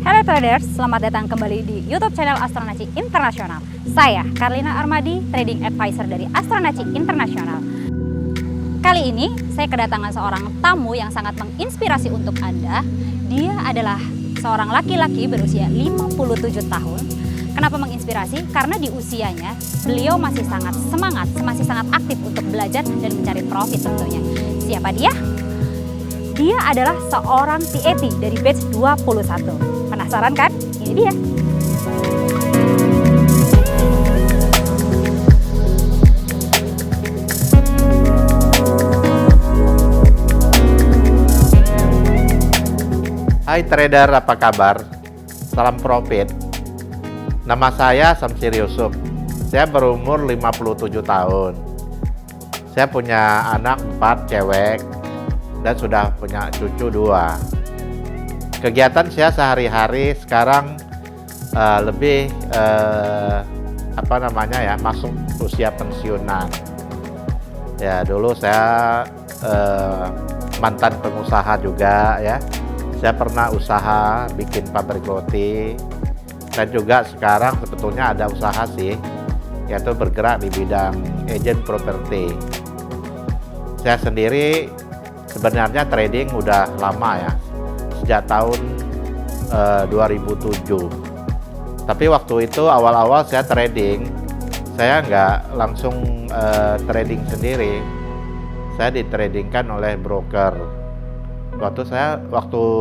Halo traders, selamat datang kembali di YouTube channel Astronaci Internasional. Saya Karlina Armadi, Trading Advisor dari Astronaci Internasional. Kali ini saya kedatangan seorang tamu yang sangat menginspirasi untuk Anda. Dia adalah seorang laki-laki berusia 57 tahun. Kenapa menginspirasi? Karena di usianya beliau masih sangat semangat, masih sangat aktif untuk belajar dan mencari profit tentunya. Siapa dia? Dia adalah seorang TAT dari batch 21. Penasaran kan? Ini dia. Hai trader, apa kabar? Salam profit. Nama saya Samsir Yusuf. Saya berumur 57 tahun. Saya punya anak 4 cewek dan sudah punya cucu 2. Kegiatan saya sehari-hari sekarang lebih masuk usia pensiunan. Ya, dulu saya mantan pengusaha juga ya. Saya pernah usaha bikin pabrik roti, dan juga sekarang sebetulnya ada usaha sih, yaitu bergerak di bidang agent property. Saya sendiri sebenarnya trading udah lama ya, sejak tahun 2007. Tapi waktu itu awal-awal saya trading, saya nggak langsung trading sendiri. Saya ditradingkan oleh broker. Waktu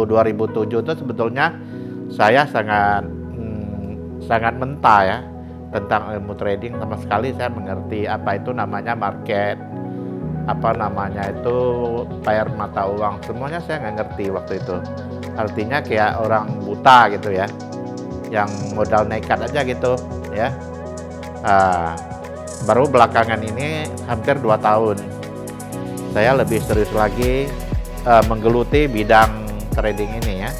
2007 itu sebetulnya saya sangat mentah ya tentang ilmu trading. Sama sekali saya mengerti apa itu namanya market, apa namanya itu bayar mata uang, semuanya saya nggak ngerti waktu itu. Artinya kayak orang buta gitu ya, yang modal nekat aja gitu ya. Baru belakangan ini hampir 2 tahun saya lebih serius lagi menggeluti bidang trading ini ya.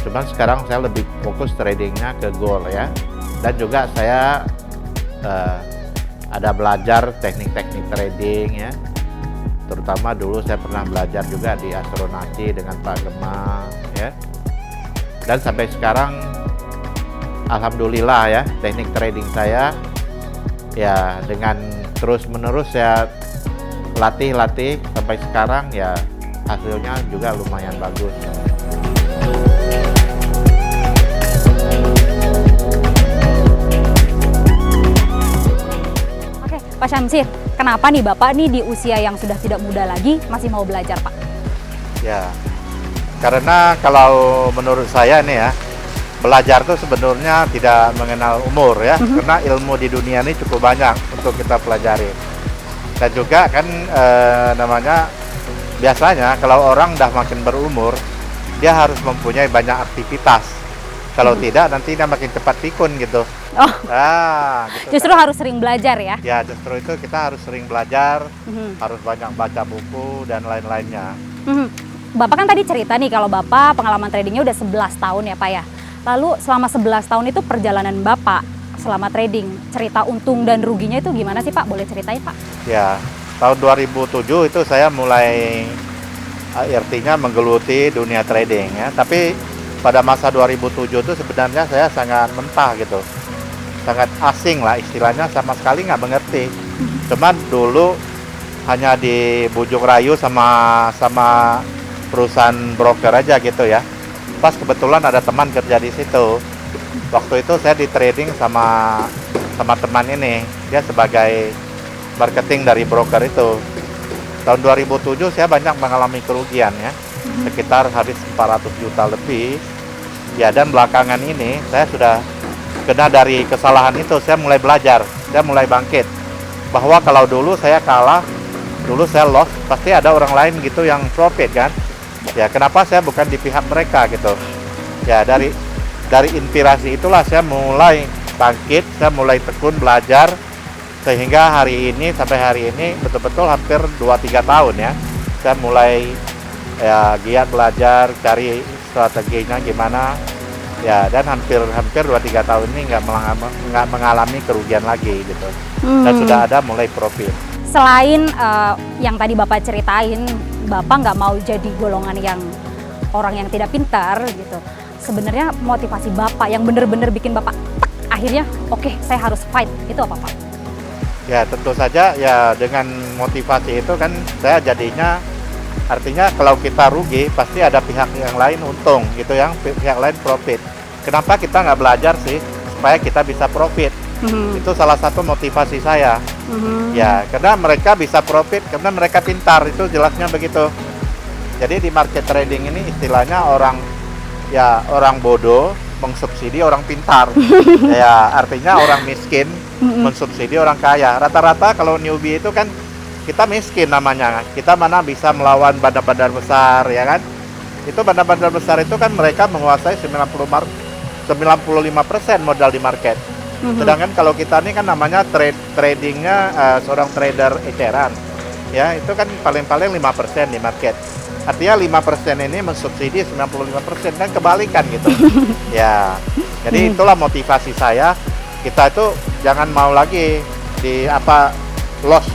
Cuman sekarang saya lebih fokus tradingnya ke gold ya, dan juga saya ada belajar teknik-teknik trading ya. Terutama dulu saya pernah belajar juga di Astronaci dengan Pak Gema ya. Dan sampai sekarang alhamdulillah ya, teknik trading saya ya dengan terus-menerus saya latih sampai sekarang ya, hasilnya juga lumayan bagus. Oke, Pak Syamsir, kenapa nih Bapak nih di usia yang sudah tidak muda lagi masih mau belajar, Pak? Ya, karena kalau menurut saya nih ya, belajar tuh sebenarnya tidak mengenal umur ya, karena ilmu di dunia ini cukup banyak untuk kita pelajari. Dan juga kan biasanya kalau orang udah makin berumur, dia harus mempunyai banyak aktivitas. Kalau tidak, nanti dia makin cepat pikun gitu. Oh, Gitu justru kan. harus sering belajar ya? Ya, justru itu kita harus sering belajar, harus banyak baca buku dan lain-lainnya. Bapak kan tadi cerita nih kalau Bapak pengalaman tradingnya udah 11 tahun ya Pak ya. Lalu selama 11 tahun itu perjalanan Bapak selama trading, cerita untung dan ruginya itu gimana sih Pak? Boleh ceritain Pak? Ya, tahun 2007 itu saya mulai artinya menggeluti dunia trading ya. Tapi pada masa 2007 itu sebenarnya saya sangat mentah gitu. Sangat asing lah istilahnya, sama sekali nggak mengerti. Cuman dulu hanya dibujuk rayu sama perusahaan broker aja gitu ya. Pas kebetulan ada teman kerja di situ. Waktu itu saya di trading sama teman ini. Dia sebagai marketing dari broker itu. Tahun 2007 saya banyak mengalami kerugian ya, sekitar habis 400 juta lebih ya. Dan belakangan ini saya sudah kena dari kesalahan itu. Saya mulai belajar, saya mulai bangkit, bahwa kalau dulu saya kalah, dulu saya loss, pasti ada orang lain gitu yang profit kan ya. Kenapa saya bukan di pihak mereka gitu ya. Dari inspirasi itulah saya mulai bangkit, saya mulai tekun belajar, sehingga sampai hari ini betul-betul hampir 2-3 tahun ya, saya mulai ya giat belajar, cari strateginya gimana ya, dan hampir 2-3 tahun ini nggak mengalami kerugian lagi gitu, dan sudah ada mulai profit. Selain yang tadi Bapak ceritain, Bapak nggak mau jadi golongan yang orang yang tidak pintar gitu. Sebenarnya motivasi Bapak yang benar-benar bikin Bapak akhirnya oke, saya harus fight, itu apa Pak? Ya tentu saja ya dengan motivasi itu kan saya jadinya artinya kalau kita rugi pasti ada pihak yang lain untung gitu, yang pihak lain profit. Kenapa kita nggak belajar sih supaya kita bisa profit? Itu salah satu motivasi saya. Ya karena mereka bisa profit karena mereka pintar, itu jelasnya begitu. Jadi di market trading ini istilahnya orang bodoh mensubsidi orang pintar. Ya artinya orang miskin mensubsidi orang kaya. Rata-rata kalau newbie itu kan kita miskin namanya. Kita mana bisa melawan bandar-bandar besar, ya kan? Itu bandar-bandar besar itu kan mereka menguasai 95% modal di market. Sedangkan kalau kita ini kan namanya tradingnya seorang trader eceran. Ya, itu kan paling-paling 5% di market. Artinya 5% ini mensubsidi 95%, kan kebalikan gitu. Ya, jadi itulah motivasi saya. Kita itu jangan mau lagi loss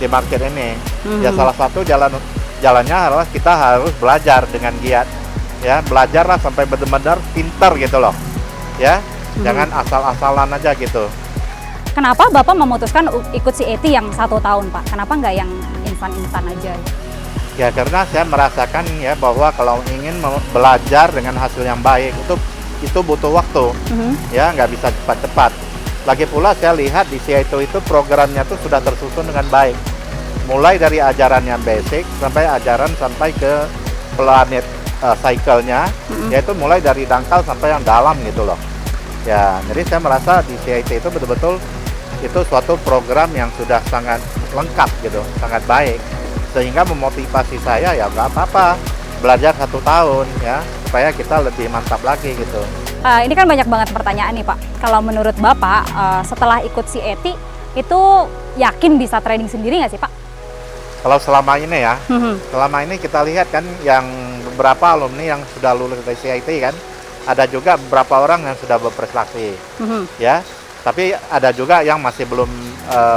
di market ini. Ya salah satu jalannya adalah kita harus belajar dengan giat. Ya, belajarlah sampai benar-benar pintar gitu loh. Ya, jangan asal-asalan aja gitu. Kenapa Bapak memutuskan ikut CAT yang 1 tahun Pak? Kenapa nggak yang instan-instan aja? Ya karena saya merasakan ya bahwa kalau ingin belajar dengan hasil yang baik itu butuh waktu. Ya nggak bisa cepat-cepat. Lagi pula saya lihat di CAT itu programnya tuh sudah tersusun dengan baik. Mulai dari ajaran yang basic sampai ke planet cycle-nya, yaitu mulai dari dangkal sampai yang dalam gitu loh. Ya, jadi saya merasa di CAT itu betul-betul itu suatu program yang sudah sangat lengkap gitu, sangat baik. Sehingga memotivasi saya ya nggak apa-apa belajar 1 tahun ya supaya kita lebih mantap lagi gitu. Ini kan banyak banget pertanyaan nih Pak. Kalau menurut Bapak setelah ikut CAT itu yakin bisa trading sendiri nggak sih Pak? Kalau selama ini ya, selama ini kita lihat kan yang beberapa alumni yang sudah lulus dari CAT kan, ada juga beberapa orang yang sudah berprestasi, ya. Tapi ada juga yang masih belum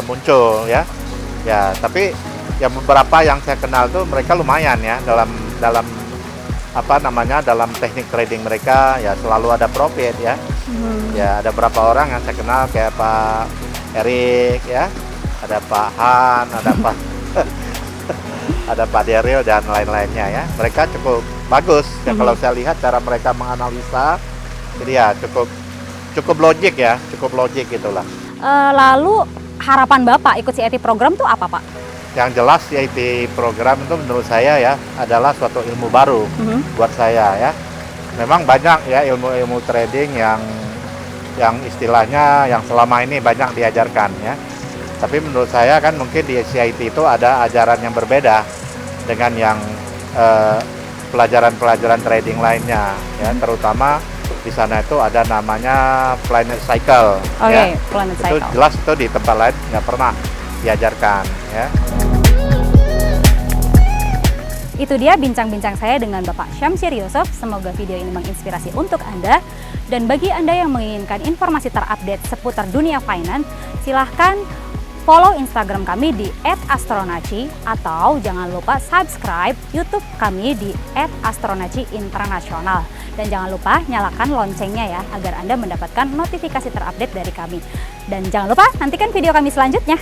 muncul ya. Ya, tapi ya beberapa yang saya kenal tuh mereka lumayan ya dalam dalam teknik trading mereka ya selalu ada profit ya. Ya ada beberapa orang yang saya kenal kayak Pak Erik ya, ada Pak Han, ada Pak Daryl dan lain-lainnya ya. Mereka cukup bagus ya kalau saya lihat cara mereka menganalisa. Jadi ya cukup logik ya, cukup logik gitulah. Lalu harapan Bapak ikut CAT program tuh apa Pak? Yang jelas CAT program itu menurut saya ya adalah suatu ilmu baru buat saya ya. Memang banyak ya ilmu-ilmu trading yang istilahnya yang selama ini banyak diajarkan ya. Tapi menurut saya kan mungkin di CAT itu ada ajaran yang berbeda dengan yang pelajaran-pelajaran trading lainnya ya, terutama di sana itu ada namanya planet cycle. Ya. Planet itu cycle. Jelas itu di tempat lain nggak pernah diajarkan ya. Itu dia bincang-bincang saya dengan Bapak Syamsir Yusuf. Semoga video ini menginspirasi untuk Anda. Dan bagi Anda yang menginginkan informasi terupdate seputar dunia finance, silahkan follow Instagram kami di @astronaci atau jangan lupa subscribe YouTube kami di @astronaci_international. Dan jangan lupa nyalakan loncengnya ya agar Anda mendapatkan notifikasi terupdate dari kami. Dan jangan lupa nantikan video kami selanjutnya.